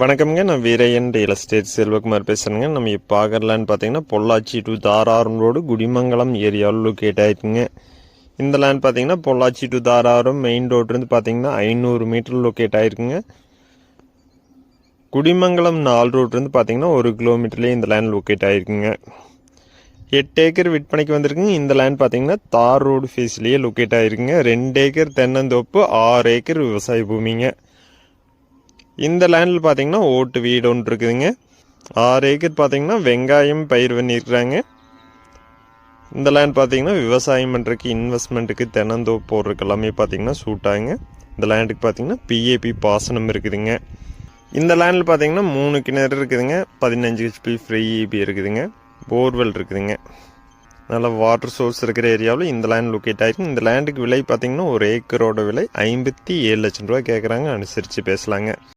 வணக்கம்ங்க. நான் Veeraiyan real estate Selvakumar பேசுகிறேங்க. நம்ம இப்போ பார்க்கலான்னு பார்த்தீங்கன்னா பொள்ளாச்சி டு தாராபுரம் ரோடு குடிமங்கலம் ஏரியாவில் லொக்கேட் ஆகிருக்குங்க. இந்த லேண்ட் பார்த்தீங்கன்னா பொள்ளாச்சி டு தாராபுரம் மெயின் ரோட்லேருந்து பார்த்தீங்கன்னா 500 மீட்டர் லொக்கேட் ஆகிருக்குங்க. குடிமங்கலம் 4 ரோட்லேருந்து பார்த்தீங்கன்னா 1 கிலோமீட்டர்லேயே இந்த லேண்ட் லொக்கேட் ஆகிருக்குங்க. 8 ஏக்கர் விற்பனைக்கு வந்திருக்குங்க. இந்த லேண்ட் பார்த்தீங்கன்னா தார் ரோடு ஃபேஸ்லேயே லொக்கேட் ஆகிருக்குங்க. 2 ஏக்கர் தென்னந்தோப்பு, 6 ஏக்கர் விவசாய பூமிங்க. இந்த லேண்டில் பார்த்தீங்கன்னா ஓட்டு வீடு ஒன்று இருக்குதுங்க. 6 ஏக்கர் பார்த்தீங்கன்னா வெங்காயம் பயிர் பண்ணியிருக்கிறாங்க. இந்த லேண்ட் பார்த்தீங்கன்னா விவசாயம் பண்ணுறதுக்கு, இன்வெஸ்ட்மெண்ட்டுக்கு, தென்னந்தோப்பு போடுறதுக்கு எல்லாமே பார்த்தீங்கன்னா சூட் ஆகுங்க. இந்த லேண்டுக்கு பார்த்தீங்கன்னா பிஏபி பாசனம் இருக்குதுங்க. இந்த லேண்டில் பார்த்தீங்கன்னா 3 கிணறு இருக்குதுங்க. 15 HP ஃப்ரீ இபி இருக்குதுங்க. போர்வெல் இருக்குதுங்க. நல்ல வாட்டர் சோர்ஸ் இருக்கிற ஏரியாவில் இந்த லேண்ட் லொக்கேட் ஆகிருக்கு. இந்த லேண்டுக்கு விலை பார்த்தீங்கன்னா 1 ஏக்கரோட விலை 57 லட்சம் ரூபா கேட்குறாங்க. அனுசரித்து பேசலாங்க.